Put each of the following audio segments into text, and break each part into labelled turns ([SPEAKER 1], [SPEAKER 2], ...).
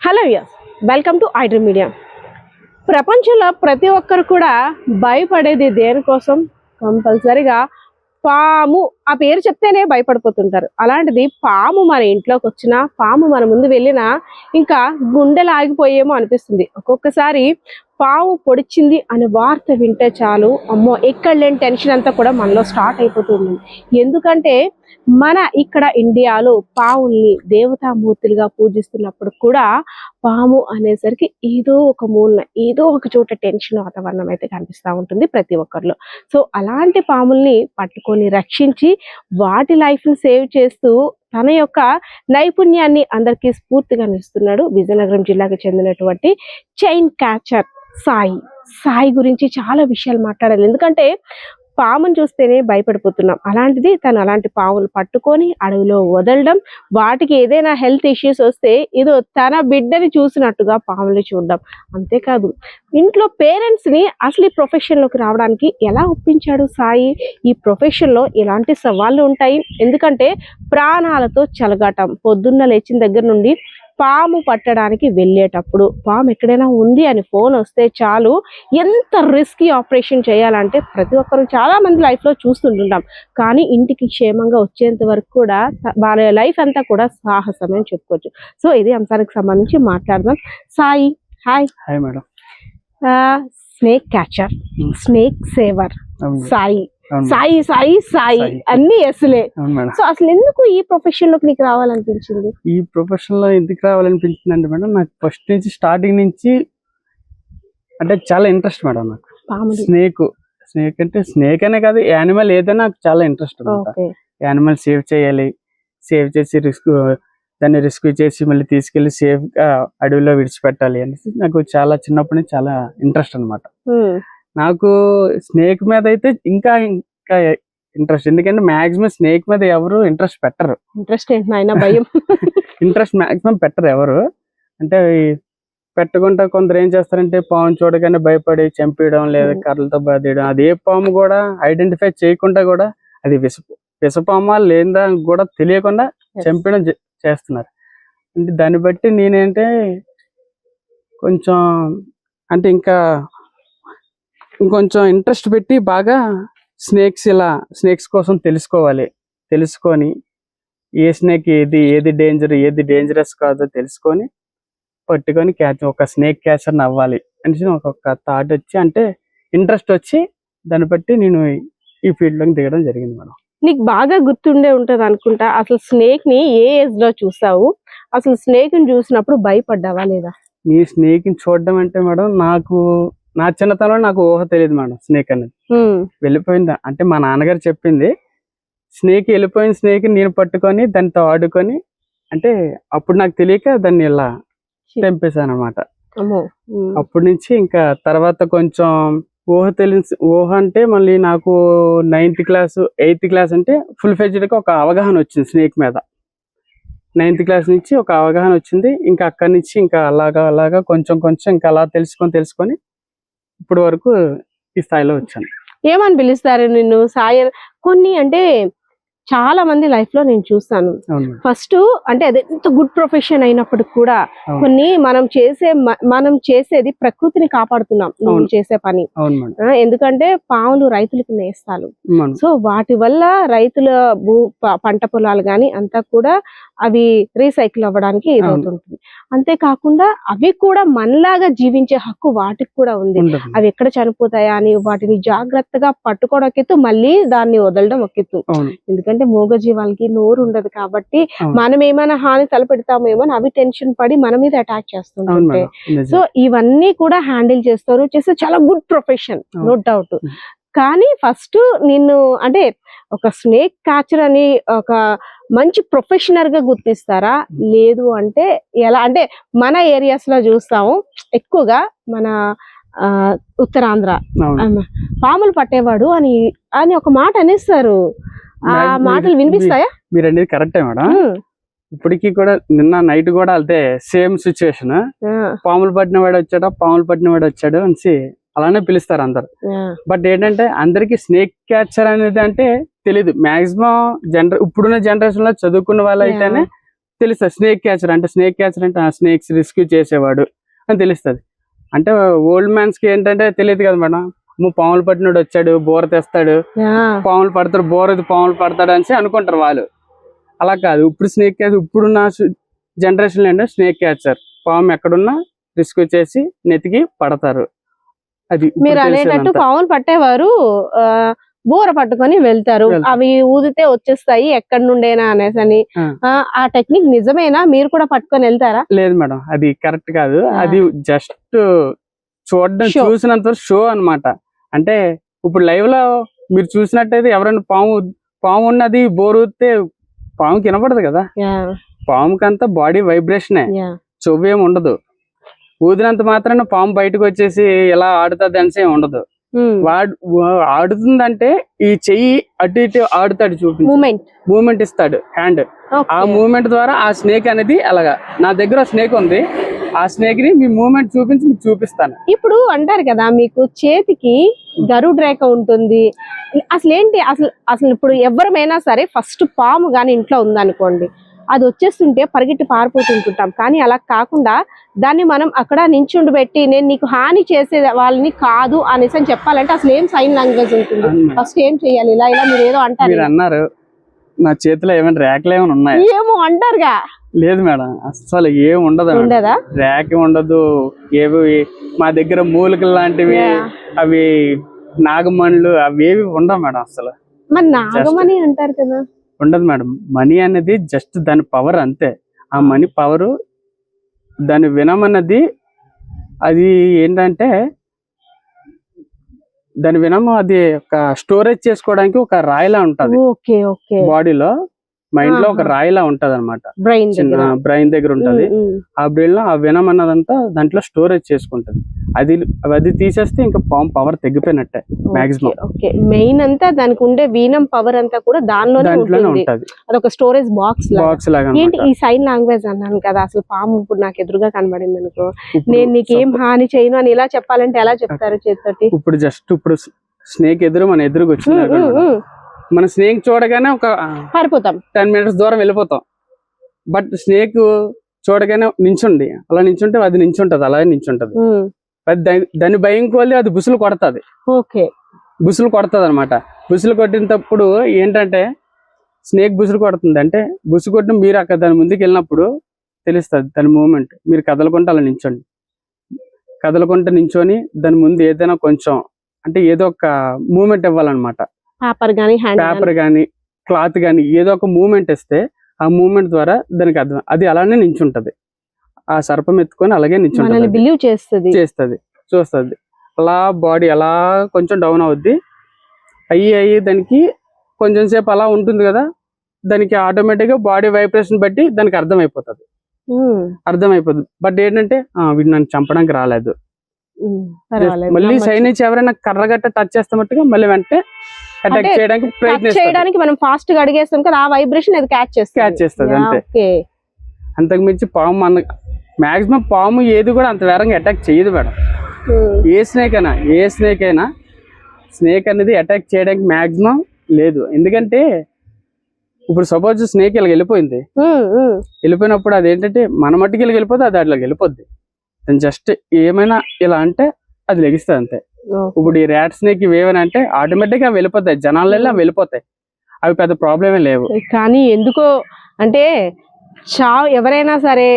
[SPEAKER 1] Hello yes, welcome to iDream Media. ప్రపంచంలో ప్రతి ఒక్కరు కూడా భయపడేది దేనికోసం? కంపల్సరిగా పాము. ఆ పేరు చెప్తేనే భయపడిపోతుంటారు. అలాంటిది పాము మన ఇంట్లోకి వచ్చినా, పాము మన ముందు వెళ్ళినా ఇంకా గుండెలు ఆగిపోయేమో అనిపిస్తుంది. ఒక్కొక్కసారి పాము పొడిచింది అనే వార్త వింటే చాలు, అమ్మో ఎక్కడ లేని టెన్షన్ అంతా కూడా మనలో స్టార్ట్ అయిపోతుంది. ఎందుకంటే మన ఇక్కడ ఇండియాలో పావుల్ని దేవతామూర్తులుగా పూజిస్తున్నప్పుడు కూడా పాము అనేసరికి ఏదో ఒక మూలన ఏదో ఒక చోట టెన్షన్ వాతావరణం అయితే కనిపిస్తూ ఉంటుంది ప్రతి ఒక్కరిలో. సో అలాంటి పాముల్ని పట్టుకొని రక్షించి వాటి లైఫ్ని సేవ్ చేస్తూ తన యొక్క నైపుణ్యాన్ని అందరికీ స్ఫూర్తిగా నిలుస్తున్నాడు విజయనగరం జిల్లాకు చెందినటువంటి చైన్ క్యాచర్ సాయి. సాయి గురించి చాలా విషయాలు మాట్లాడాలి, ఎందుకంటే పామును చూస్తేనే భయపడిపోతున్నాం. అలాంటిది తను అలాంటి పాములు పట్టుకొని అడవిలో వదలడం, వాటికి ఏదైనా హెల్త్ ఇష్యూస్ వస్తే ఏదో తన బిడ్డని చూసినట్టుగా పాములు చూడడం. అంతేకాదు ఇంట్లో పేరెంట్స్ని అసలు ఈ ప్రొఫెషన్లోకి రావడానికి ఎలా ఒప్పించాడు సాయి? ఈ ప్రొఫెషన్లో ఎలాంటి సవాళ్ళు ఉంటాయి? ఎందుకంటే ప్రాణాలతో చెలగాటం. పొద్దున్న లేచిన దగ్గర నుండి పాము పట్టడానికి వెళ్ళేటప్పుడు పాము ఎక్కడైనా ఉంది అని ఫోన్ వస్తే చాలు, ఎంత రిస్కీ ఆపరేషన్ చేయాలంటే ప్రతి ఒక్కరు చాలా మంది లైఫ్లో చూస్తుంటాం. కానీ ఇంటికి క్షేమంగా వచ్చేంత వరకు కూడా వాళ్ళ లైఫ్ అంతా కూడా సాహసం అని చెప్పుకోవచ్చు. సో ఇది అంశానికి సంబంధించి మాట్లాడదాం. Sai, hi.
[SPEAKER 2] Hi madam.
[SPEAKER 1] Snake catcher, snake saver, Sai Sai Sai Sai
[SPEAKER 2] Sai.
[SPEAKER 1] అన్ని ఎస్లే.
[SPEAKER 2] అవును మేడం.
[SPEAKER 1] సో అసలు ఎందుకు ఈ ప్రొఫెషన్ లోకి నీకు రావాలనిపించింది?
[SPEAKER 2] ఈ ప్రొఫెషన్ లో ఎందుకు రావాలనిపించింది అంటే మేడం, నాకు ఫస్ట్ నుంచి స్టార్టింగ్ నుంచి అంటే చాలా ఇంట్రెస్ట్ మేడం. నాకు
[SPEAKER 1] పాములు.
[SPEAKER 2] స్నేక్ అంటే స్నేక్ అనే కాదు, యానిమల్ ఏదైనా నాకు చాలా ఇంట్రెస్ట్ అనమాట.
[SPEAKER 1] ఓకే.
[SPEAKER 2] యానిమల్ సేవ్ చేయాలి, సేవ్ చేసి దాన్ని రెస్క్యూ చేసి మళ్ళీ తీసుకెళ్లి సేఫ్ గా అడవిలో విడిచిపెట్టాలి అనేసి నాకు చాలా చిన్నప్పటి నుంచి చాలా ఇంట్రెస్ట్ అనమాట. నాకు స్నేక్ మీద అయితే ఇంకా ఇంకా ఇంట్రెస్ట్, ఎందుకంటే మాక్సిమం స్నేక్ మీద ఎవరు ఇంట్రెస్ట్ పెట్టరు.
[SPEAKER 1] ఇంట్రెస్ట్ ఏంటి నాయనా? భయం.
[SPEAKER 2] ఇంట్రెస్ట్ మాక్సిమం పెట్టరు ఎవరు. అంటే పెట్టకుండా కొందరు ఏం చేస్తారంటే పాము చూడగానే భయపడి చంపేయడం లేదా కర్రలతో బాధేయడం. అదే పాము కూడా ఐడెంటిఫై చేయకుండా కూడా అది విషపామా లేదా కూడా తెలియకుండా చంపేయడం చేస్తున్నారు. అంటే దాన్ని బట్టి నేనేంటే కొంచెం అంటే ఇంకొంచెం ఇంట్రెస్ట్ పెట్టి బాగా స్నేక్స్ కోసం తెలుసుకొని ఏ స్నేక్ ఏది డేంజరస్ కాదో తెలుసుకొని పట్టుకొని ఒక స్నేక్ క్యాచర్ని అవ్వాలి అనేసి ఒక థాట్ వచ్చి, అంటే ఇంట్రెస్ట్ వచ్చి దాన్ని బట్టి నేను ఈ ఫీల్డ్లోకి దిగడం జరిగింది మేడం.
[SPEAKER 1] నీకు బాగా గుర్తుండే ఉంటది అనుకుంటా, అసలు స్నేక్ ని ఏ ఏజ్ లో చూసావు? అసలు స్నేక్ ని చూసినప్పుడు భయపడ్డావా లేదా?
[SPEAKER 2] నీ స్నేక్ ని చూడడం అంటే మేడం, నా చిన్నతనంలో నాకు ఊహ తెలియదు మేడం. స్నేక్ అనేది వెళ్ళిపోయిందా అంటే మా నాన్నగారు చెప్పింది. వెళ్ళిపోయిన స్నేక్ నేను పట్టుకొని దానితో ఆడుకొని, అంటే అప్పుడు నాకు తెలియక దాన్ని ఇలా తెంపేశాను అనమాట. అప్పటి నుంచి ఇంకా తర్వాత కొంచెం ఊహ అంటే మళ్ళీ నాకు 9th క్లాస్ 8th క్లాస్ అంటే ఫుల్ ఫ్లెడ్జ్డ్ గా ఒక అవగాహన వచ్చింది స్నేక్ మీద. 9th క్లాస్ నుంచి ఒక అవగాహన వచ్చింది. ఇంకా అక్కడి నుంచి ఇంకా అలాగా కొంచెం ఇంకా అలా తెలుసుకొని ఇప్పుడు వరకు ఈ స్థాయిలో వచ్చాను.
[SPEAKER 1] ఏమని పిలుస్తారు నిన్ను? సాయి. కొన్ని అంటే చాలా మంది లైఫ్ లో నేను చూస్తాను, ఫస్ట్ అంటే అది ఎంత గుడ్ ప్రొఫెషన్ అయినప్పటికి కూడా కొన్ని మనం చేసేది ప్రకృతిని కాపాడుతున్నాం నువ్వు చేసే పని. ఎందుకంటే పాములు రైతులకు నేస్తాలు. సో వాటి వల్ల రైతుల పంట పొలాలు గాని అంతా కూడా అవి రీసైకిల్ అవ్వడానికి ఇదవుతుంటుంది. అంతేకాకుండా అవి కూడా మనలాగా జీవించే హక్కు వాటికి కూడా ఉంది. అవి ఎక్కడ చనిపోతాయా అని వాటిని జాగ్రత్తగా పట్టుకోవడం ఎత్తు, మళ్ళీ దాన్ని వదలడం ఒక ఎత్తు. ఎందుకంటే మూగ జీవాలకి నోరు ఉండదు కాబట్టి మనం ఏమైనా హాని తలపెడతామేమో అని అవి టెన్షన్ పడి మన మీద అటాక్ చేస్తుంటాయి. సో ఇవన్నీ కూడా హ్యాండిల్ చేస్తే చాలా గుడ్ ప్రొఫెషన్, నో డౌట్. కానీ ఫస్ట్ నిన్ను అంటే ఒక స్నేక్ క్యాచర్ అని ఒక మంచి ప్రొఫెషనల్ గా గుర్తిస్తారా? లేదు అంటే ఎలా? అంటే మన ఏరియాస్ లో చూస్తాము ఎక్కువగా, మన ఉత్తరాంధ్ర పాములు పట్టేవాడు అని ఒక మాట అనేస్తారు. ఆ మాటలు వినిపిస్తాయా?
[SPEAKER 2] మీరు అనేది కరెక్టే మేడం. ఇప్పటికీ కూడా నిన్న నైట్ కూడా వెళ్తే సేమ్ సిచ్యువేషన్. పాములు పట్టిన వాడు వచ్చాడు అనేసి అలానే పిలుస్తారు అందరు. బట్ ఏంటంటే అందరికి స్నేక్ క్యాచర్ అనేది అంటే తెలీదు. మాక్సిమం ఇప్పుడున్న జనరేషన్ లో చదువుకున్న వాళ్ళు అయితేనే తెలుస్తుంది. స్నేక్ క్యాచర్ అంటే ఆ స్నేక్స్ రెస్క్యూ చేసేవాడు అని తెలుస్తుంది. అంటే ఓల్డ్ మ్యాన్స్ కి ఏంటంటే తెలియదు కదా మేడం, పాములు పట్టినోడు వచ్చాడు బోర తెస్తాడు, పాములు పడతాడు పాములు పడతాడు అని అనుకుంటారు వాళ్ళు. అలా కాదు, ఇప్పుడు స్నేక్ క్యాచర్ ఇప్పుడున్న జనరేషన్ లో స్నేక్ క్యాచర్ పాము ఎక్కడున్నా రెస్క్యూ చేసి నెతికి పడతారు. అది
[SPEAKER 1] మీరు అనేటట్టు పాములు పట్టేవారు బోర పట్టుకొని వెళ్తారు, అవి ఊదితే వచ్చేస్తాయి ఎక్కడి నుండైనా అనేసి. ఆ టెక్నిక్ నిజమేనా? మీరు కూడా పట్టుకొని వెళ్తారా?
[SPEAKER 2] లేదు మేడం, అది కరెక్ట్ కాదు. అది జస్ట్ చూసినంత షో అన్నమాట. అంటే ఇప్పుడు లైవ్ లో మీరు చూసినట్టయితే ఎవరైనా పాము ఉన్నది బోర్ ఊదితే పాముకి వినపడదు కదా. పాముకంతా బాడీ వైబ్రేషనే, చెవ్వేం ఉండదు. ఊదినంత మాత్రాన పాము బయటకు వచ్చేసి ఎలా ఆడుతుంది అనేసి ఉండదు. వాడు ఆడుతుందంటే ఈ చెయ్యి అటు ఇటు ఆడుతాడు, మూమెంట్ ఇస్తాడు హ్యాండ్. ఆ మూమెంట్ ద్వారా ఆ స్నేక్ అనేది అలాగా. నా దగ్గర స్నేక్ ఉంది, ఆ స్నేక్ ని మీ మూమెంట్ చూపించి మీకు చూపిస్తాను.
[SPEAKER 1] ఇప్పుడు అంటారు కదా మీకు చేతికి గరుడ్ రేఖ ఉంటుంది, అసలు ఏంటి అసలు ఇప్పుడు ఎవరమైనా సరే ఫస్ట్ పాము గాని ఇంట్లో ఉందనుకోండి, అది వచ్చేస్తుంటే పరిగెట్టి పారిపోతుంటుంటాం. కానీ అలా కాకుండా దాన్ని మనం అక్కడ నించుండి పెట్టి నేను నీకు హాని చేసే వాళ్ళని కాదు అనేసి అని చెప్పాలంటే అసలు ఏం సైన్ లాంగ్వేజ్ ఉంటుంది? ఫస్ట్ ఏం చెయ్యాలి? ఇలా మీరు ఏదో అంటారు.
[SPEAKER 2] మీరు అన్నారు నా చేతిలో ఏమైనా రేఖలు ఏమైనా ఉన్నాయి
[SPEAKER 1] ఏమో అంటారుగా.
[SPEAKER 2] లేదు మేడం, అసలు ఏం ఉండదా, రేఖ ఉండదు. ఏవి మా దగ్గర మూలికలు లాంటివి అవి నాగమణులు అవి ఏవి ఉండవు మేడం అసలు.
[SPEAKER 1] మరి నాగమణి అంటారు కదా.
[SPEAKER 2] ఉండదు మేడం, మనీ అనేది జస్ట్ దాని పవర్ అంతే. ఆ మనీ పవర్ దాని వినమన్నది అది ఏంటంటే దాని వినము అది ఒక స్టోరేజ్ చేసుకోవడానికి ఒక రాయిలా ఉంటది బాడీలో, మైండ్ లో ఒక రాయిలా ఉంటది అనమాట. బ్రెయిన్ దగ్గర ఉంటది. ఆ బ్రెయిన్ లో ఆ వినం అన్నదంతా దాంట్లో స్టోరేజ్ చేసుకుంటది. అది తీసేస్తే ఇంకా పాము పవర్ తగ్గిపోయినట్టే మాక్సిమం.
[SPEAKER 1] మెయిన్ అంతా దానికి ఉండే వీనం పవర్ అంతా కూడా దానిలోనే ఉంటది. అదొక స్టోరేజ్ బాక్స్ లాగా. ఏంటి ఈ సైన్ లాంగ్వేజ్ అన్నాను కదా, అసలు పాము ఇప్పుడు నాకు ఎదురుగా కనబడింది అనుకో, నేను నీకేం హాని చేయను అని ఇలా చెప్పాలంటే ఎలా చెప్తారు చేతితోటి?
[SPEAKER 2] ఇప్పుడు స్నేక్ మన ఎదురుగా వచ్చింది, మన స్నేక్ చూడగానే ఒక
[SPEAKER 1] పారిపోతాం,
[SPEAKER 2] 10 minutes దూరం వెళ్ళిపోతాం. బట్ స్నేక్ చూడగానే అలా నించుంటే అది నించుంటది, అలాగే నించుంటది. దాని భయం కోల్ది అది బుసులు కొడతది. బుసులు కొడతది అనమాట. బుసులు కొట్టినప్పుడు ఏంటంటే స్నేక్ బుసులు కొడుతుంది అంటే బుసు కొట్టిన మీరు అక్కడ దాని ముందుకు వెళ్ళినప్పుడు తెలుస్తుంది దాని మూమెంట్. మీరు కదలకుంటే అలా నించోండి, కదలకుంటే నించొని దాని ముందు ఏదైనా కొంచెం అంటే ఏదో ఒక మూమెంట్ ఇవ్వాలన్నమాట. పేపర్ గానీ క్లాత్ గానీ ఏదో ఒక మూమెంట్ ఇస్తే ఆ మూమెంట్ ద్వారా దానికి అర్థం అది అలానే నించుంటది. ఆ సర్పం ఎత్తుకొని అలాగే నించుంటది, చూస్తుంది. అలా బాడీ అలా కొంచెం డౌన్ అవుద్ది. అయ్యి దానికి కొంచెం సేపు అలా ఉంటుంది కదా, దానికి ఆటోమేటిక్ గా బాడీ వైబ్రేషన్ బట్టి దానికి అర్థమైపోతుంది. బట్ ఏంటంటే వీడు నన్ను చంపడానికి రాలేదు, మళ్ళీ సైడ్ నుంచి ఎవరైనా కర్రగట్ట టచ్ చేస్తామట్టుగా మళ్ళీ వెంటనే అటాక్
[SPEAKER 1] చేయడానికి మనం ఫాస్ట్ గా అడిగేస్తాం కదా, ఆ వైబ్రేషన్ అది క్యాచ్ చేస్తుంది
[SPEAKER 2] అంతే. అంతకు మించి పాము మాక్సిమం పాము ఏది కూడా అంత వేరంగా అటాక్ చేయదు మేడం. ఏ స్నేక్ అయినా స్నేక్ అనేది అటాక్ చేయడానికి మాక్సిమం లేదు. ఎందుకంటే ఇప్పుడు సపోజ్ స్నేక్ ఇలా వెళ్ళిపోయినప్పుడు అది ఏంటంటే మన మట్టికి వెళ్ళిపోతే అది అట్లా వెళ్ళిపోద్ది. జస్ట్ ఏమైనా ఇలా అంటే అది లెగిస్తుంది అంతే. ఇప్పుడు ఈ ర్యాట్ స్నేక్ ఏమైనా అంటే ఆటోమేటిక్ గా వెళ్ళిపోతాయి, జనాలలో వెళ్ళిపోతాయి, అవి పెద్ద ప్రాబ్లమే లేవు.
[SPEAKER 1] కానీ ఎందుకో అంటే ఎవరైనా సరే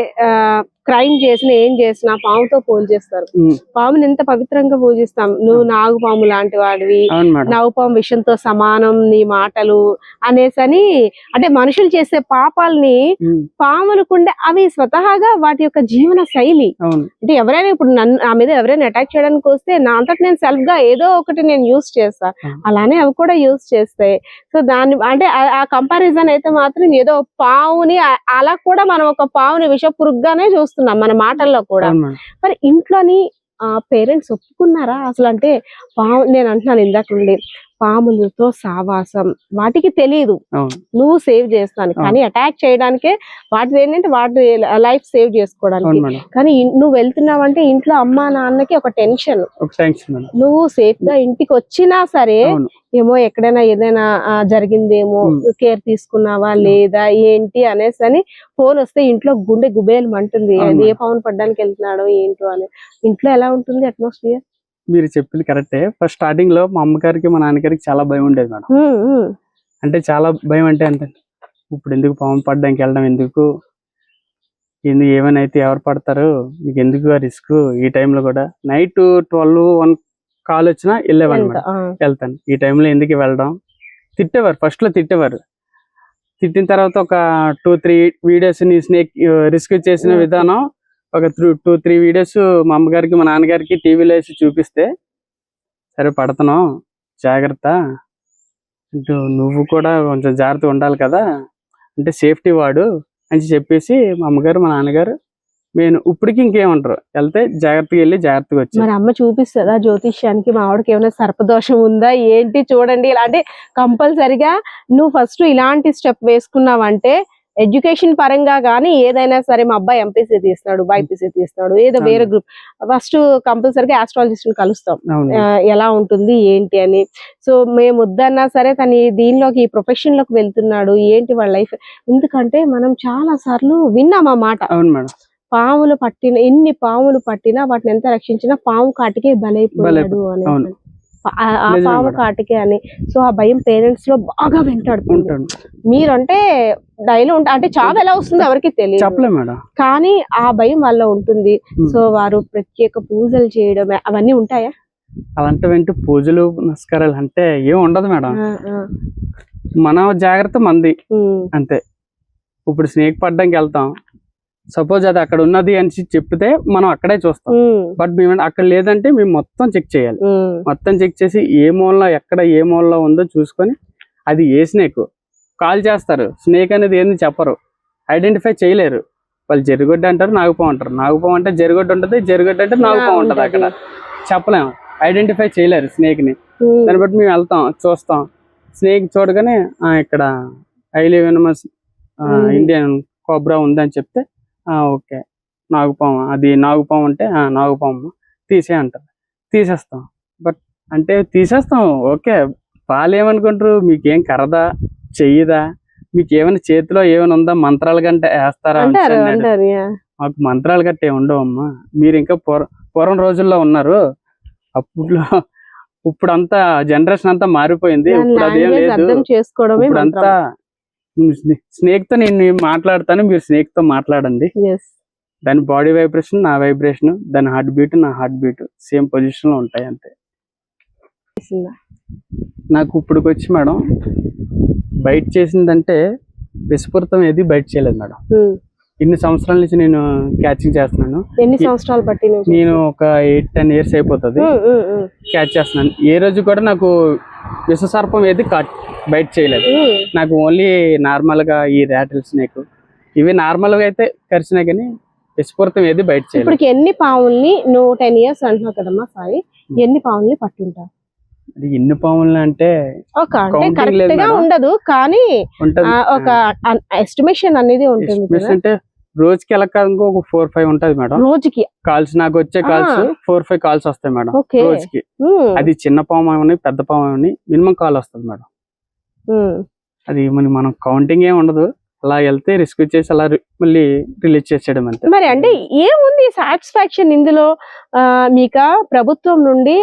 [SPEAKER 1] క్రైమ్ చేసిన ఏం చేసినా పాముతో పోల్చేస్తారు. పాముని ఎంత పవిత్రంగా పూజిస్తాం. నువ్వు నాగు పాము లాంటి వాడివి, నాగు పాము విషయంతో సమానం నీ మాటలు అనేసని. అంటే మనుషులు చేసే పాపాలని పాములకుండే అవి స్వతహాగా వాటి యొక్క జీవన శైలి. అంటే ఎవరైనా ఇప్పుడు నా మీద ఎవరైనా అటాక్ చేయడానికి వస్తే నా అంతటి నేను సెల్ఫ్ గా ఏదో ఒకటి నేను యూజ్ చేస్తా, అలానే అవి కూడా యూజ్ చేస్తాయి. సో దాన్ని అంటే ఆ కంపారిజన్ అయితే మాత్రం ఏదో పావుని అలా కూడా మనం ఒక పావుని విషపురుగ్గానే చూస్తున్నాం మన మాటల్లో కూడా. మరి ఇంట్లోని పేరెంట్స్ ఒప్పుకున్నారా అసలు? అంటే పాము నేను అంటున్నాను ఇందాక నుండి పాములతో సావాసం వాటికి తెలియదు
[SPEAKER 2] అవును
[SPEAKER 1] నువ్వు సేవ్ చేస్తాను, కానీ అటాక్ చేయడానికే వాటి ఏంటంటే వాటి లైఫ్ సేవ్ చేసుకోవడానికి.
[SPEAKER 2] అవును మేడం.
[SPEAKER 1] కానీ నువ్వు వెళ్తున్నావంటే ఇంట్లో అమ్మా నాన్నకి ఒక టెన్షన్,
[SPEAKER 2] ఒక థ్యాంక్స్ మేడం.
[SPEAKER 1] నువ్వు సేఫ్ గా ఇంటికి వచ్చినా సరే
[SPEAKER 2] అవును
[SPEAKER 1] ఏమో ఎక్కడైనా ఏదైనా జరిగిందేమో, కేర్ తీసుకున్నావా లేదా ఏంటి అనేసి అని ఫోన్ వస్తే ఇంట్లో గుండె గుబేలు అంటుంది.
[SPEAKER 2] అవును
[SPEAKER 1] అది ఏ
[SPEAKER 2] మేడం.
[SPEAKER 1] పవన్ పడ్డానికి వెళ్తున్నాడో ఏంటో అని. ఇంట్లో ఎలా ఉంటుంది అట్మాస్ఫియర్?
[SPEAKER 2] మీరు చెప్పింది కరెక్టే. ఫస్ట్ స్టార్టింగ్ లో మా అమ్మగారికి మా నాన్నగారికి చాలా భయం ఉండేది మేడం. అంటే చాలా భయం అంటే అంతే, ఇప్పుడు ఎందుకు పాము పడ్డానికి వెళ్ళడం, ఎందుకు ఏమైనా అయితే ఎవరు పడతారు, మీకు ఎందుకు ఆ రిస్క్, ఈ టైంలో కూడా నైట్ 12-1 కాల్ వచ్చినా వెళ్ళేవాళ్ళు మేడం. వెళ్తాను, ఈ టైంలో ఎందుకు వెళ్ళడం. తిట్టేవారు, ఫస్ట్ లో తిట్టేవారు. తిట్టిన తర్వాత ఒక 2-3 వీడియోస్ ని స్నేక్ రిస్క్ చేసిన విధానం ఒక 2-3 వీడియోస్ మా అమ్మగారికి మా నాన్నగారికి టీవీలో వేసి చూపిస్తే, సరే పడుతున్నావు జాగ్రత్త, అంటూ నువ్వు కూడా కొంచెం జాగ్రత్తగా ఉండాలి కదా, అంటే సేఫ్టీ వాడు అని చెప్పేసి మా అమ్మగారు మా నాన్నగారు నేను ఇప్పటికి ఇంకేమంటారు, వెళ్తే జాగ్రత్తగా వెళ్ళి జాగ్రత్తగా వచ్చి.
[SPEAKER 1] మరి అమ్మ చూపిస్తుందా జ్యోతిష్యానికి మా ఆవిడకి ఏమైనా సర్పదోషం ఉందా ఏంటి చూడండి ఇలా అంటే? కంపల్సరిగా నువ్వు ఫస్ట్ ఇలాంటి స్టెప్ వేసుకున్నావంటే ఎడ్యుకేషన్ పరంగా కానీ ఏదైనా సరే, మా అబ్బాయి ఎంపీసీ తీస్తాడు, బైపీసీ తీస్తాడు, ఏదో వేరే గ్రూప్, ఫస్ట్ కంపల్సరిగా ఆస్ట్రాలజిస్ట్ ని కలుస్తాం ఎలా ఉంటుంది ఏంటి అని. సో మేము వద్దన్నా సరే తను దీనిలోకి ఈ ప్రొఫెషన్ లోకి వెళ్తున్నాడు ఏంటి వాళ్ళ లైఫ్. ఎందుకంటే మనం చాలా సార్లు విన్నాం ఆ మాట.
[SPEAKER 2] అవును మేడం.
[SPEAKER 1] పాములు పట్టిన ఎన్ని పాములు పట్టినా వాటిని ఎంత రక్షించినా పాము కాటికే బలైపోయాడు అని, ఆ పాము కాటికే అని. సో ఆ భయం పేరెంట్స్ లో బాగా వెంటాడుతుంది. మీరంటే డైలీ అంటే చావు ఎలా వస్తుందో ఎవరికి తెలియదు, కానీ ఆ భయం వల్ల ఉంటుంది. సో వారు ప్రత్యేక పూజలు చేయడం అవన్నీ ఉంటాయా?
[SPEAKER 2] అలాంటివంటే పూజలు నమస్కారాలు అంటే ఏం ఉండదు మేడం. మన జాగ్రత్త మంది అంతే. ఇప్పుడు స్నేక్ పడ్డానికి వెళ్తాం, సపోజ్ అది అక్కడ ఉన్నది అని చెప్తే మనం అక్కడే చూస్తాం. బట్ మేము అక్కడ లేదంటే మేము మొత్తం చెక్ చేయాలి. మొత్తం చెక్ చేసి ఏ మూలలో ఎక్కడ ఏ మూలలో ఉందో చూసుకొని అది ఏ స్నేక్ కాల్ చేస్తారు. స్నేక్ అనేది ఏంది చెప్పరు, ఐడెంటిఫై చేయలేరు. వాళ్ళు జరుగుడ్డ అంటారు, నాగుపాము అంటారు. నాగుపాము అంటే జరుగుడ్డ ఉంటుంది, జరుగుడ్డ అంటే నాగుపాము ఉంటుంది. అక్కడ చెప్పలేము, ఐడెంటిఫై చేయలేరు స్నేక్ ని. దాన్ని బట్టి మేము వెళ్తాం, చూస్తాం. స్నేక్ చూడగానే ఇక్కడ హైలీ వెనమస్ ఇండియన్ కోబ్రా ఉందని చెప్తే ఓకే నాగుపాము, అది నాగుపాము అంటే నాగుపాము తీసే అంటారు, తీసేస్తాం. బట్ అంటే తీసేస్తాం ఓకే. వాళ్ళు ఏమనుకుంటారు, మీకేం కరదా చెయ్యదా, మీకు ఏమైనా చేతిలో ఏమైనా ఉందా, మంత్రాలు గంట వేస్తారా? మాకు మంత్రాలు గట్టే ఉండవమ్మా, మీరు ఇంకా పూర్వం రోజుల్లో ఉన్నారు. అప్పట్లో ఇప్పుడంతా జనరేషన్ అంతా మారిపోయింది. ఇప్పుడు అదేం లేదు. ఇప్పుడంతా స్నేక్ తో నేను మాట్లాడతాను, మీరు స్నేక్ తో మాట్లాడండి. దాని బాడీ వైబ్రేషన్ నా వైబ్రేషన్, దాని హార్ట్ బీట్ నా హార్ట్ బీట్ సేమ్ పొజిషన్ లో ఉంటాయి అంతే. నాకు ఇప్పటికి వచ్చి మేడం బయట చేసిందంటే విస్ఫూర్తం ఏది బయట చేయలేదు మేడం. ఇన్ని సంవత్సరాల నుంచి నేను క్యాచింగ్ చేస్తున్నాను.
[SPEAKER 1] ఎన్ని సంవత్సరాలు పట్టి?
[SPEAKER 2] నేను ఒక 8-10 ఇయర్స్ అయిపోతుంది క్యాచ్ చేస్తున్నాను. ఏ రోజు కూడా నాకు విషసర్పం ఏది బయట చేయలేదు. నాకు ఓన్లీ నార్మల్ గా ఈ రాటిల్ స్నేక్ ఇవి నార్మల్ గా అయితే కరిచినా కానీ విస్ఫూర్తం ఏది బయట చేయలేదు.
[SPEAKER 1] ఇప్పుడు ఎన్ని పాముల్ని నువ్వు 10 ఇయర్స్ అంటున్నావు కదమ్మా సాయి, ఎన్ని పాముల్ని పట్టుంటావు?
[SPEAKER 2] ఎన్ని పాములు అంటే
[SPEAKER 1] కరెక్ట్ గా ఉండదు, కానీ ఒక ఎస్టిమేషన్ అనేది ఉంటుంది.
[SPEAKER 2] అంటే రోజుకి ఎలా కాదు ఒక 4-5 ఉంటది మేడం. రోజుకి కాల్స్ నాకు వచ్చే కాల్స్ 4-5 కాల్స్ వస్తాయి మేడం రోజుకి. అది చిన్న పాము ఏమని పెద్ద పాము ఏమని మినిమం కాల్ వస్తుంది మేడం. అది మనం కౌంటింగ్ ఏమి ఉండదు, అలా వెళ్తే రిస్క్ చేసి అలా మళ్ళీ రిలీజ్ చేసేయడం అంతే.
[SPEAKER 1] మరి అంటే ఏముంది సాటిస్ఫాక్షన్ ఇందులో? మీకు ప్రభుత్వం నుండి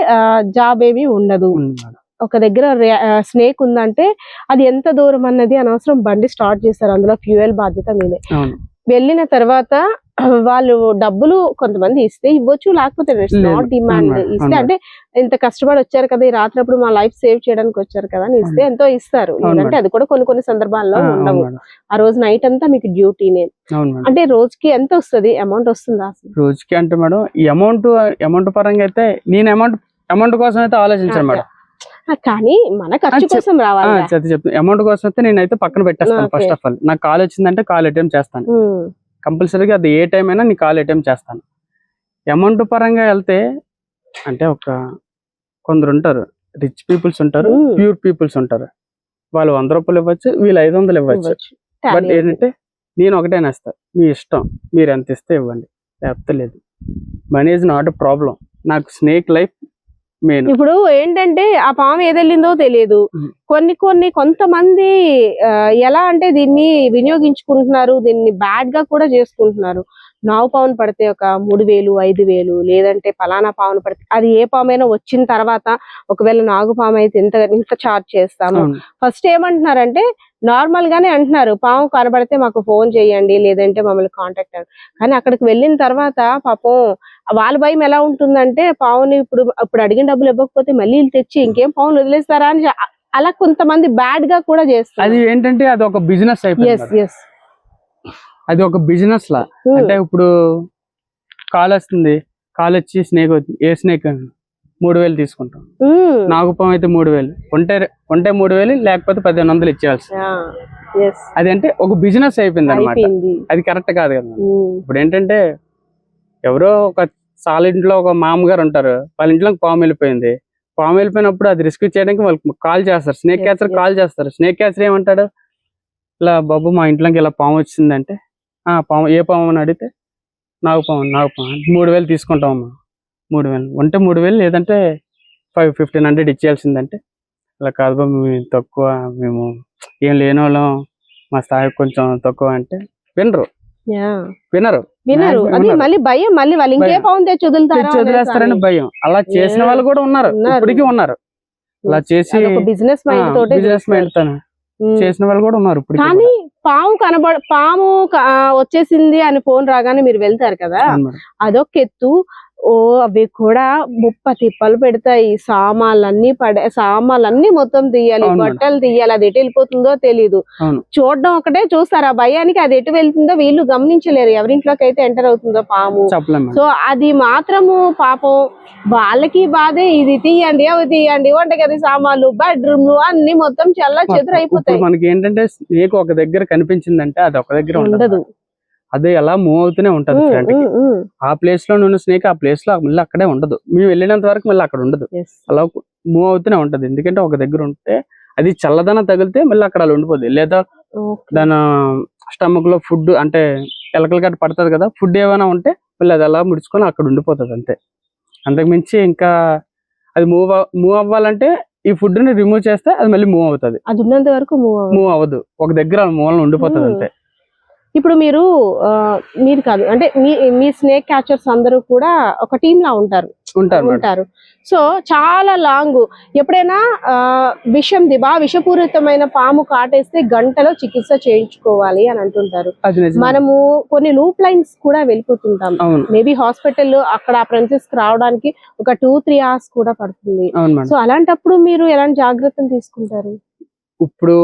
[SPEAKER 1] జాబ్ ఏమీ ఉండదు, ఒక దగ్గర స్నేక్ ఉందంటే అది ఎంత దూరం అన్నది అనవసరం, బండి స్టార్ట్ చేస్తారు, అందులో ఫ్యూయల్ బాధ్యత మీదే. వెళ్ళిన తర్వాత వాళ్ళు డబ్బులు కొంతమంది ఇస్తే ఇవ్వచ్చు, లేకపోతే నాట్ డిమాండ్ ఇస్తే, అంటే ఇంత కష్టపడి వచ్చారు కదా ఈ రాత్రప్పుడు మా లైఫ్ సేవ్ చేయడానికి వచ్చారు కదా అని ఇస్తే ఎంతో ఇస్తారు. అంటే అది కూడా కొన్ని సందర్భాల్లో ఉండవు. ఆ రోజు నైట్ అంతా మీకు డ్యూటీనే. అంటే రోజుకి ఎంత వస్తుంది, అమౌంట్ వస్తుందా?
[SPEAKER 2] రోజుకి అంటే మేడం ఈ అమౌంట్ పరంగా అయితే నేను అమౌంట్ కోసం అయితే ఆలోచించాను మేడం,
[SPEAKER 1] కానీ మన ఖర్చు కోసం రావాలి.
[SPEAKER 2] అమౌంట్ కోసం అయితే నేనైతే పక్కన పెట్టేస్తాను. ఫస్ట్ ఆఫ్ ఆల్ నాకు కాల్ వచ్చిందంటే కాల్ అటెంప్ట్ చేస్తాను కంపల్సరీగా, అది ఏ టైం అయినా నీ కాల్ అటెంప్ట్ చేస్తాను. అమౌంట్ పరంగా వెళ్తే అంటే కొందరు ఉంటారు రిచ్ పీపుల్స్ ఉంటారు,
[SPEAKER 1] Hmm.
[SPEAKER 2] ప్యూర్ పీపుల్స్ ఉంటారు. వాళ్ళు 100 రూపాయలు ఇవ్వచ్చు, వీళ్ళు 500 ఇవ్వచ్చు.
[SPEAKER 1] ఇవ్వచ్చు.
[SPEAKER 2] బట్
[SPEAKER 1] Tally
[SPEAKER 2] ఏంటంటే నేను ఒకటే నేస్తా, మీ ఇష్టం, మీరు ఎంత ఇస్తే ఇవ్వండి, లేకపోతే లేదు. Money is not a problem. నాకు స్నేక్ లైఫ్ మెయిన్.
[SPEAKER 1] ఇప్పుడు ఏంటంటే ఆ పాము ఏదెళ్ళిందో తెలియదు. కొంతమంది ఎలా అంటే దీన్ని వినియోగించుకుంటున్నారు, దీన్ని బ్యాడ్ గా కూడా చేసుకుంటున్నారు. నాగు పామును పడితే ఒక 3,000 5,000, లేదంటే పలానా పామును పడితే అది ఏ పామైనా వచ్చిన తర్వాత ఒకవేళ నాగు పాము అయితే ఇంత చార్జ్ చేస్తాము.
[SPEAKER 2] అవును.
[SPEAKER 1] ఫస్ట్ ఏమంటున్నారంటే నార్మల్ గానే అంటున్నారు, పాము కనబడితే మాకు ఫోన్ చేయండి, లేదంటే మమ్మల్ని కాంటాక్ట్ అవ్వండి. కానీ అక్కడికి వెళ్ళిన తర్వాత పాపం వాళ్ళ భయం ఎలా ఉంటుందంటే పావుని ఇప్పుడు అడిగిన డబ్బులు ఇవ్వకపోతే మళ్ళీ వీళ్ళు తెచ్చి ఇంకేం పావులు వదిలేస్తారా అని అలా కొంతమంది బ్యాడ్ గా కూడా చేస్తారు.
[SPEAKER 2] అది ఏంటంటే అది ఒక బిజినెస్ అయిపోయింది. అది ఒక బిజినెస్ లా. అంటే ఇప్పుడు కాల్ వస్తుంది, కాల్ వచ్చి స్నేక్ అవుతుంది, ఏ స్నేక్ 3,000 తీసుకుంటాం. నాగుపాము అయితే 3,000 ఉంటే 3,000, లేకపోతే 1,500 ఇచ్చేయాల్సి. అది అంటే ఒక బిజినెస్ అయిపోయింది అనమాట. అది కరెక్ట్ కాదు కదా. ఇప్పుడు ఏంటంటే ఎవరో ఒక ఇంట్లో ఒక మామగారు ఉంటారు, వాళ్ళ ఇంట్లో పాము వెళ్ళిపోయింది. పాము వెళ్ళిపోయినప్పుడు అది రిస్క్ చేయడానికి వాళ్ళకి కాల్ చేస్తారు, స్నేక్ క్యాచర్ కాల్ చేస్తారు. స్నేక్ క్యాచర్ ఏమంటాడు, ఇలా బాబు మా ఇంట్లోకి ఇలా పాము వచ్చిందంటే, పాము ఏ పాము అని అడిగితే నాగుపాము 3,000 తీసుకుంటామమ్మా. 3,000 ఉంటే 3,000, లేదంటే 1,500 ఇచ్చేయాల్సిందంటే, అలా కాదు బాబు మేము తక్కువ, మేము ఏం లేని వాళ్ళం, మా స్థాయి కొంచెం తక్కువ అంటే వినరు.
[SPEAKER 1] అది మళ్ళీ భయం, మళ్ళీ వాళ్ళు ఇంకే పాము తెచ్చి
[SPEAKER 2] వదిలేస్తారని భయం. అలా చేసిన వాళ్ళు కూడా ఉన్నారు, ఇప్పటికీ ఉన్నారు. అలా చేసి
[SPEAKER 1] బిజినెస్ మైండ్
[SPEAKER 2] చేసిన వాళ్ళు కూడా ఉన్నారు.
[SPEAKER 1] కానీ పాము వచ్చేసింది అని ఫోన్ రాగానే మీరు వెళ్తారు కదా, అదొక ఎత్తు. అవి కూడా 30 తిప్పలు పెడతాయి, సామాన్లన్నీ మొత్తం తీయాలి, బట్టలు తీయాలి. అది ఎటు వెళ్ళిపోతుందో తెలీదు. చూడడం ఒకటే చూస్తారు, ఆ భయానికి అది ఎటు వెళ్తుందో వీళ్ళు గమనించలేరు, ఎవరింట్లోకి అయితే ఎంటర్ అవుతుందో పాము. సో అది మాత్రము పాపం వాళ్ళకి బాధే. ఇది తీయండి, అవి తీయండి, వంటగది సామాన్లు, బెడ్రూమ్లు అన్ని మొత్తం చెదరు అయిపోతాయి.
[SPEAKER 2] మనకి ఏంటంటే స్నేక్ ఒక దగ్గర కనిపించిందంటే అది ఒక దగ్గర ఉండదు, అదే ఎలా మూవ్ అవుతూనే ఉంటది. ఆ ప్లేస్ లో ఉన్న స్నేక్ ఆ ప్లేస్ లో మళ్ళీ అక్కడే ఉండదు, మేము వెళ్ళినంత వరకు మళ్ళీ అక్కడ ఉండదు, అలా మూవ్ అవుతూనే ఉంటది. ఎందుకంటే ఒక దగ్గర ఉంటే అది చల్లదనం తగిలితే మళ్ళీ అక్కడ అలా ఉండిపోద్ది. లేదా దాని స్టమక్ లో ఫుడ్ అంటే ఎలకలు గట్ట పడుతుంది కదా, ఫుడ్ ఏమైనా ఉంటే మళ్ళీ అది అలా ముడుచుకొని అక్కడ ఉండిపోతుంది అంతే. అంతకుమించి ఇంకా అది మూవ్ అవ్వాలంటే ఈ ఫుడ్ ని రిమూవ్ చేస్తే అది మళ్ళీ మూవ్ అవుతుంది.
[SPEAKER 1] అది ఉన్నంత వరకు మూవ్ అవ్వదు,
[SPEAKER 2] ఒక దగ్గర మూలన ఉండిపోతుంది అంతే.
[SPEAKER 1] ఇప్పుడు మీరు కాదు అంటే మీ స్నేక్ క్యాచర్స్ అందరూ కూడా ఒక టీమ్ లా ఉంటారు. సో చాలా లాంగ్, ఎప్పుడైనా విషపూరితమైన పాము కాటేస్తే గంటలో చికిత్స చేయించుకోవాలి అని అంటుంటారు. మనము కొన్ని లూప్ లైన్స్ కూడా వెళ్ళిపోతుంటాం, మేబీ హాస్పిటల్ అక్కడ ఆ ప్రెన్సెస్ రావడానికి ఒక 2-3 hours కూడా పడుతుంది. సో అలాంటప్పుడు మీరు ఎలాంటి జాగ్రత్తలు తీసుకుంటారు?
[SPEAKER 2] ఇప్పుడు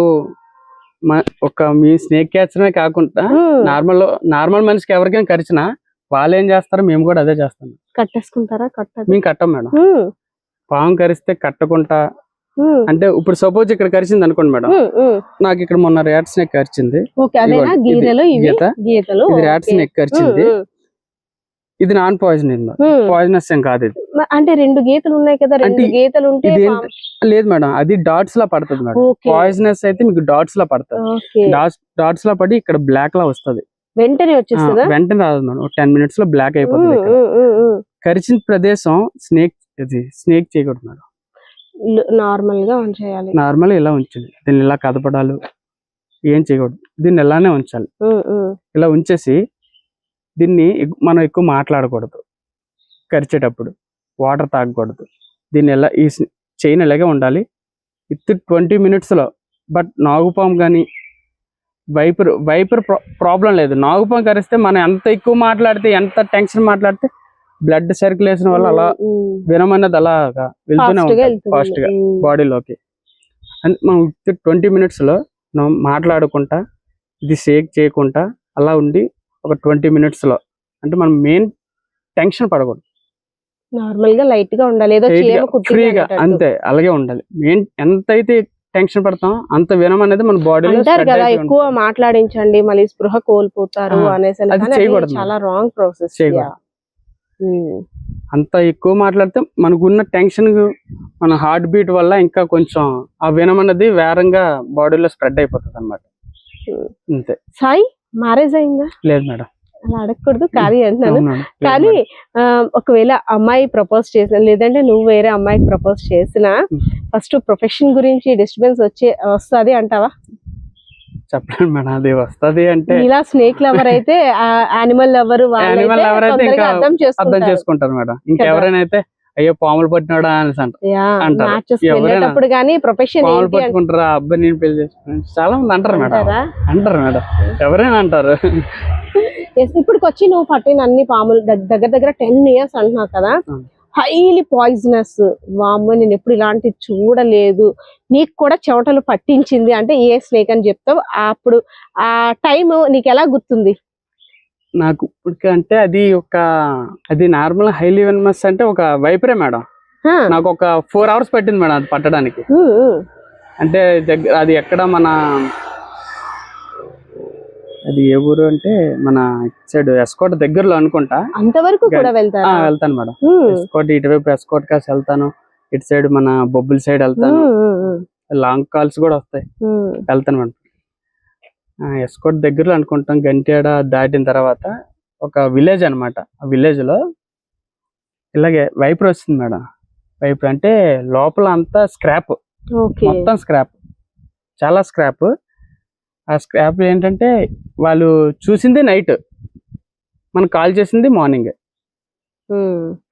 [SPEAKER 2] మీ స్నేక్ క్యాచర్ కాకుండా నార్మల్ మనిషికి ఎవరికైనా కరిచినా వాళ్ళు ఏం చేస్తారో మేము కూడా అదే చేస్తాం.
[SPEAKER 1] కట్టేసుకుంటారా?
[SPEAKER 2] మేము కట్టం మేడం. పాము కరిస్తే కట్టకుండా, అంటే ఇప్పుడు సపోజ్ ఇక్కడ కరిచింది అనుకోండి మేడం, నాకు ఇక్కడ మొన్న ర్యాట్ స్నేక్ కరిచింది, ఇది ర్యాట్ స్నేక్ కరిచింది, ఇది నాన్ పాయిజనస్ ఏం కాదు. ఇది
[SPEAKER 1] అంటే 2 గీతలు ఉన్నాయి కదా, 2 గీతలు ఉంటే
[SPEAKER 2] లేదు మేడం, అది డాట్స్ లా పడుతుంది మేడం. పాయిజనస్ అయితే మీకు డాట్స్ లా పడుతుంది, డాట్స్ లా పడి ఇక్కడ బ్లాక్ లా వస్తుంది,
[SPEAKER 1] వెంటనే వచ్చేస్తుందా?
[SPEAKER 2] వెంటనే రాదు మేడం, 10 minutes లో బ్లాక్ అయిపోతుంది. కరిచిన ప్రదేశం స్నేక్ చేయకూడదు మేడం,
[SPEAKER 1] నార్మల్ గా ఉంచేయాలి.
[SPEAKER 2] నార్మల్ ఇలా ఉంచాలి, దీన్ని ఇలా కదపడాలు ఏం చేయకూడదు, దీన్ని ఇలానే ఉంచాలి. ఇలా ఉంచేసి దీన్ని మనం ఎక్కువ మాట్లాడకూడదు, కరిచేటప్పుడు వాటర్ తాగకూడదు, దీన్ని ఎలా ఈ చైన్ ఇలాగే ఉండాలి 20 minutes లో. బట్ నాగుపాము కానీ వైపర్ ప్రాబ్లం లేదు. నాగుపాము కరిస్తే మనం ఎంత ఎక్కువ మాట్లాడితే, ఎంత టెన్షన్ మాట్లాడితే బ్లడ్ సర్క్యులేషన్ వల్ల అలా వినమన్నది అలాగా వెళ్తూనే ఉంటుంది ఫాస్ట్ గా బాడీలోకి. మనం 20 minutes లో మనం మాట్లాడుకుంటా, ఇది షేక్ చేయకుండా అలా ఉండి ఒక 20 minutes లో, అంటే మనం మెయిన్ టెన్షన్ పడకూడదు,
[SPEAKER 1] నార్మల్ గా లైట్ గా ఉండాలి, ఏదో
[SPEAKER 2] ఫ్రీగా అంతే అలాగే ఉండాలి. మెయిన్ ఎంతైతే టెన్షన్ పడతాం అంత వినం అనేది మన బాడీలో
[SPEAKER 1] ఎక్కువ మాట్లాడించండి మళ్ళీ స్పృహ కోల్పోతారు అనేసి, చాలా రాంగ్ ప్రాసెస్.
[SPEAKER 2] అంత ఎక్కువ మాట్లాడితే మనకున్న టెన్షన్ మన హార్ట్ బీట్ వల్ల ఇంకా కొంచెం ఆ వినం అనేది వేరంగా బాడీలో స్ప్రెడ్ అయిపోతుంది అనమాట. అంతే.
[SPEAKER 1] సాయి మ్యారేజ్ అయిందా?
[SPEAKER 2] లేదు మేడం.
[SPEAKER 1] అలా అడగకూడదు కానీ అంటున్నాను.
[SPEAKER 2] అవును మేడం. లేదు
[SPEAKER 1] కానీ
[SPEAKER 2] మేడం.
[SPEAKER 1] ఒకవేళ అమ్మాయి ప్రపోజ్ చేసిన లేదంటే నువ్వు వేరే అమ్మాయికి ప్రపోజ్ చేసినా ఫస్ట్ ప్రొఫెషన్ గురించి డిస్టర్బెన్స్ వస్తుంది అంటావా?
[SPEAKER 2] చెప్పలేను మేడం, అది వస్తది అంటే
[SPEAKER 1] ఇలా స్నేక్ లవర్ అయితే యానిమల్ లవర్
[SPEAKER 2] యానిమల్ ఎవరైతే ఇంకా
[SPEAKER 1] అర్థం
[SPEAKER 2] అర్థం చేసుకుంటారు మేడం. ఇంకెవరైనా అయితే అయ్యో పాములు పట్టినాడా అనేసి అంటారు.
[SPEAKER 1] వెళ్ళేటప్పుడు కానీ ప్రొఫెషన్
[SPEAKER 2] పాములు పట్టుకుంటారా అబ్బాయి నేను పెళ్లి చేసుకున్నాను చాలా మంది అంటారు మేడం. అంటారు మేడం, ఎవరైనా అంటారు.
[SPEAKER 1] ఇప్పుడు వచ్చి నువ్వు పట్టిన అన్ని పాములు దగ్గర దగ్గర 10 years అంటున్నావు కదా, హైలీ పాయిజనస్. వామ్మో నేను ఎప్పుడు ఇలాంటి చూడలేదు, నీకు కూడా చెమటలు పట్టించింది అంటే ఏ స్నేక్ అని చెప్తావు? అప్పుడు ఆ టైం నీకు ఎలా గుర్తుంది?
[SPEAKER 2] నాకు ఇప్పుడు అంటే అది నార్మల్ హైలీ వెనమస్ అంటే ఒక వైపరే మేడం. నాకు ఒక 4 hours పట్టింది మేడం అది పట్టడానికి. అంటే అది ఎక్కడ అది ఏ ఊరు అంటే మన సైడ్ ఎస్కోట్ దగ్గరలో అనుకుంటా.
[SPEAKER 1] అంతవరకు కూడా
[SPEAKER 2] వెళ్తాను మేడం. ఎస్కోట్ ఇటువైపు ఎస్కోట్ కాసి వెళ్తాను, ఇటు సైడ్ మన బొబ్బుల సైడ్ వెళ్తాను. లాంగ్ కాల్స్ కూడా వస్తాయి, వెళ్తాను మేడం. ఎస్కోట్ దగ్గరలో అనుకుంటాం. గంట్యాడ దాటిన తర్వాత ఒక విలేజ్ అనమాట. ఆ విలేజ్ లో ఇలాగే వైపర్ వస్తుంది మేడం. వైపర్ అంటే లోపల అంతా స్క్రాప్, మొత్తం స్క్రాప్, చాలా స్క్రాప్. ఆ స్క్రాప్ ఏంటంటే వాళ్ళు చూసింది నైట్, మనకు కాల్ చేసింది మార్నింగ్.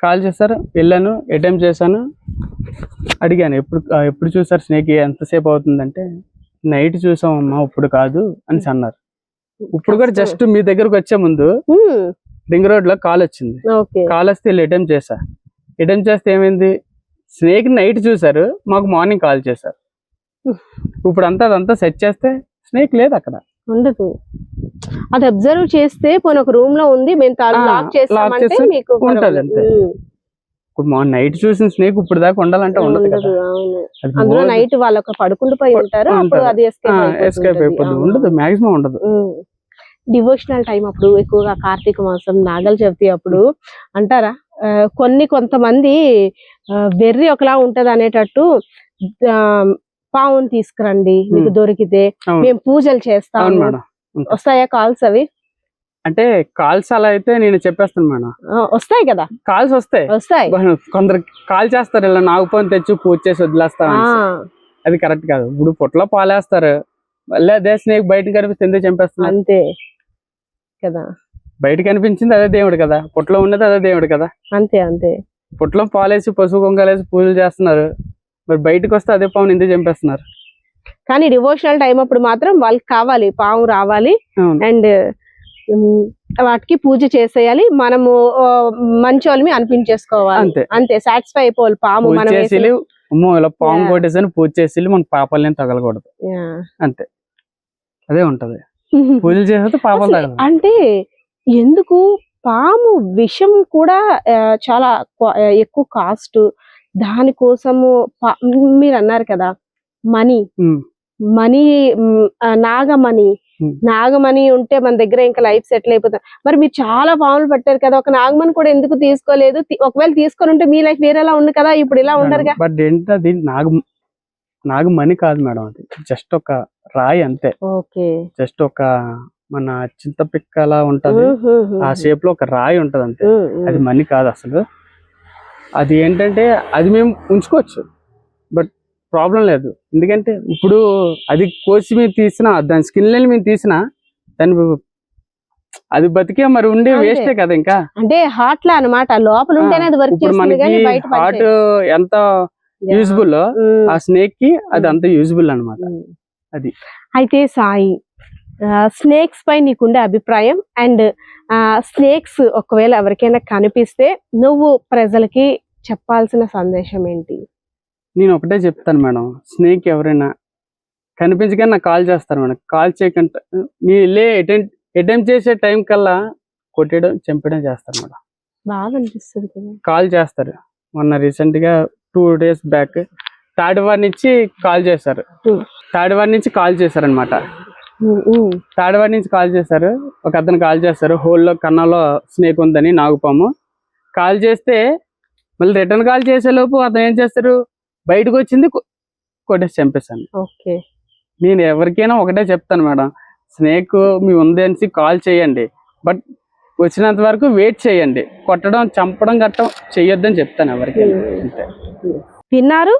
[SPEAKER 2] కాల్ చేస్తారు, వెళ్ళాను, అటెంప్ట్ చేశాను, అడిగాను ఎప్పుడు చూసారు స్నేక్, ఎంతసేపు అవుతుందంటే నైట్ చూసామమ్మా ఇప్పుడు కాదు అని అన్నారు. ఇప్పుడు కూడా జస్ట్ మీ దగ్గరకు వచ్చే ముందు రింగ్ రోడ్ లో కాల్ వచ్చింది. కాల్ వస్తే వెళ్ళి అటెంప్ట్ చేస్తే ఏమైంది, స్నేక్ నైట్ చూసారు, మాకు మార్నింగ్ కాల్ చేశారు. ఇప్పుడు అదంతా సెట్ చేస్తే స్నేక్ లేదు అక్కడ, ఉండదు.
[SPEAKER 1] అది అబ్జర్వ్ చేస్తే పోనీ ఒక రూమ్ లో ఉంది, మేము లాక్ చేస్తామంటే మీకు
[SPEAKER 2] ఉంటది అంతే. ఇప్పుడు నైట్ చూసిన స్నేక్ ఇప్పుడు దాకా ఉండాలంటే ఉండదు కదా.
[SPEAKER 1] అందులో నైట్ వాళ్ళొక పడుకుండిపోయి ఉంటారు, అప్పుడు అది
[SPEAKER 2] ఎస్కేప్ అయిపోతుంది, ఉండదు, మాక్సిమం ఉండదు.
[SPEAKER 1] డివోషనల్ టైం అప్పుడు ఎక్కువగా కార్తీక మాసం, నాగల చవితి అప్పుడు అంటారా, కొంతమంది వెర్రి ఒకలా ఉంటది అనేటట్టు పావుని తీసుకురండి మీకు దొరికితే మేము పూజలు చేస్తాము, వస్తాయా కాల్స్? అవి
[SPEAKER 2] అంటే కాల్స్ అలా అయితే నేను చెప్పేస్తాను మేడం,
[SPEAKER 1] వస్తాయి కదా
[SPEAKER 2] కాల్స్ వస్తాయి. కొందరు కాల్ చేస్తారు, ఇలా నాగపని తెచ్చి పూజ చేసి వదిలేస్తాం, అది కరెక్ట్ కాదు. ఇప్పుడు పొట్లో పాలేస్తారు, మళ్ళీ అదే స్నేక్ బయట కనిపిస్తే ఎందుకు చంపేస్తున్నారు?
[SPEAKER 1] అంతే కదా,
[SPEAKER 2] బయట కనిపించింది అదే దేవుడు కదా, పొట్లో ఉన్నది అదే దేవుడు కదా.
[SPEAKER 1] అంతే
[SPEAKER 2] పొట్లో పాలేసి పసుపు కుంకాలేసి పూజలు చేస్తున్నారు, మరి బయటకు వస్తే అదే పావుని ఎందుకు చంపేస్తున్నారు?
[SPEAKER 1] కానీ డివోషనల్ టైం అప్పుడు మాత్రం వాళ్ళకి కావాలి, పాము రావాలి అండ్ వాటికి పూజ చేసేయాలి, మనము మంచి వాళ్ళని అనిపించేసుకోవాలి, అంతే సాటిస్ఫై అయిపోవాలి. పాము
[SPEAKER 2] ఇలా పాము కొట్టేసి పూజ చేసి మన పాపాలని తగలకూడదు, అంతే. అదే ఉంటది, పూజలు చేస్తే పాపాలు తగలదు.
[SPEAKER 1] అంటే ఎందుకు పాము విషం కూడా చాలా ఎక్కువ కాస్ట్, దానికోసము మీరు అన్నారు కదా మనీ నాగమణి ఉంటే మన దగ్గర ఇంకా లైఫ్ సెటిల్ అయిపోతుంది. మరి మీరు చాలా పాములు పట్టారు కదా, ఒక నాగమణి కూడా ఎందుకు తీసుకోలేదు? ఒకవేళ తీసుకొని ఉంటే మీ లైఫ్ వేరేలా ఉంది కదా, ఇప్పుడు ఇలా ఉండరుగా.
[SPEAKER 2] బట్ ఏంటది నాగమణి కాదు మేడం, అది జస్ట్ ఒక రాయి అంతే. జస్ట్ ఒక మన చింతపిక్కలా ఉంటది, ఆ షేప్ లో ఒక రాయి ఉంటది అంతే, అది మణి కాదు అసలు. అది ఏంటంటే అది మేము ఉంచుకోవచ్చు, బట్ ప్రాబ్లం లేదు. ఎందుకంటే ఇప్పుడు అది కోసి మేము తీసినా, దాని స్కిన్ లైన్ మేము తీసినా, దాని అది బతికే మరి ఉండే వేస్టే కదా. ఇంకా అంటే
[SPEAKER 1] హార్ట్ లా అన్నమాట, లోపల ఉంటేనే అది వర్క్ చేస్తుంది కానీ బయట
[SPEAKER 2] హార్ట్ ఎంత యూజ్ఫుల్, ఆ స్నేక్ కి అది అంత యూజ్ఫుల్ అన్నమాట. అది
[SPEAKER 1] అయితే సాయి, స్నేక్స్ పై నీకుండే అభిప్రాయం అండ్ స్నేక్స్ ఒకవేళ ఎవరికైనా కనిపిస్తే నువ్వు ప్రజలకి చెప్పాల్సిన సందేశం ఏంటి?
[SPEAKER 2] నేను ఒకటే చెప్తాను మేడం, స్నేక్ ఎవరైనా కనిపించగానే నాకు కాల్ చేస్తారు మేడం. కాల్ చేయకుండా నీ అటెంప్ట్ చేసే టైం కల్లా కొట్టేయడం చంపడం చేస్తారు మేడం.
[SPEAKER 1] బాగా అనిపిస్తుంది కదా,
[SPEAKER 2] కాల్ చేస్తారు. మొన్న రీసెంట్ గా 2 days బ్యాక్ తాడివారి నుంచి కాల్ చేశారు, అనమాట. తాడివారి నుంచి కాల్ చేశారు, ఒక అతను కాల్ చేస్తారు, హోల్లో కన్నంలో స్నేక్ ఉందని, నాగుపాము కాల్ చేస్తే మళ్ళీ రిటర్న్ కాల్ చేసే లోపు అతను ఏం చేస్తారు, బయటకు వచ్చింది కొట్టేసి చంపేస్తాను.
[SPEAKER 1] ఓకే.
[SPEAKER 2] నేను ఎవరికైనా ఒకటే చెప్తాను మేడం, స్నేక్ మీ ఉంది అనేసి కాల్ చేయండి, బట్ వచ్చినంత వరకు వెయిట్ చేయండి. కొట్టడం చంపడం గట్టడం చెయ్యొద్దని చెప్తాను ఎవరికైనా. అంతే.
[SPEAKER 1] విన్నారు,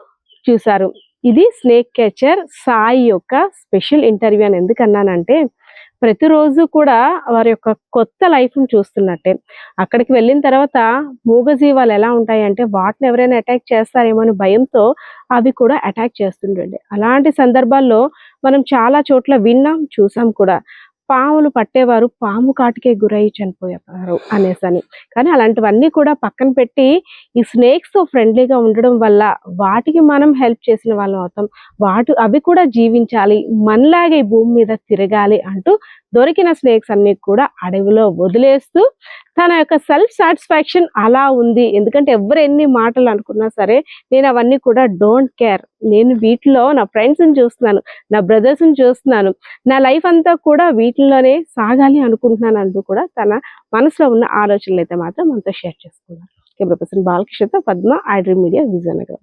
[SPEAKER 1] చూసారు. ఇది స్నేక్ క్యాచర్ సాయి యొక్క స్పెషల్ ఇంటర్వ్యూ అని ఎందుకన్నానంటే, ప్రతిరోజు కూడా వారి యొక్క కొత్త లైఫ్ని చూస్తున్నట్టే. అక్కడికి వెళ్ళిన తర్వాత మూగజీవాలు ఎలా ఉంటాయంటే వాటిని ఎవరైనా అటాక్ చేస్తారేమో అని భయంతో అవి కూడా అటాక్ చేస్తుండండి. అలాంటి సందర్భాల్లో మనం చాలా చోట్ల విన్నాం, చూసాం కూడా. పాములు పట్టేవారు పాము కాటికే గురై చనిపోయేవారు అనేసని. కానీ అలాంటివన్నీ కూడా పక్కన పెట్టి ఈ స్నేక్స్తో ఫ్రెండ్లీగా ఉండడం వల్ల వాటికి మనం హెల్ప్ చేసిన వాళ్ళం అవుతాం. అవి కూడా జీవించాలి, మనలాగే ఈ భూమి మీద తిరగాలి అంటూ దొరికిన స్నేక్స్ అన్ని కూడా అడవిలో వదిలేస్తూ తన యొక్క సెల్ఫ్ సాటిస్ఫాక్షన్ అలా ఉంది. ఎందుకంటే ఎవరు ఎన్ని మాటలు అనుకున్నా సరే నేను అవన్నీ కూడా డోంట్ కేర్. నేను వీటిలో నా ఫ్రెండ్స్ని చూస్తున్నాను, నా బ్రదర్స్ని చూస్తున్నాను, నా లైఫ్ అంతా కూడా వీటిల్లోనే సాగాలి అనుకుంటున్నాను అంటూ కూడా తన మనసులో ఉన్న ఆలోచనలు అయితే మాత్రం మనతో షేర్ చేసుకున్నారు. కెమెరా పర్సన్ బాలకృష్ణతో Padma, I dream media, Vizianagaram.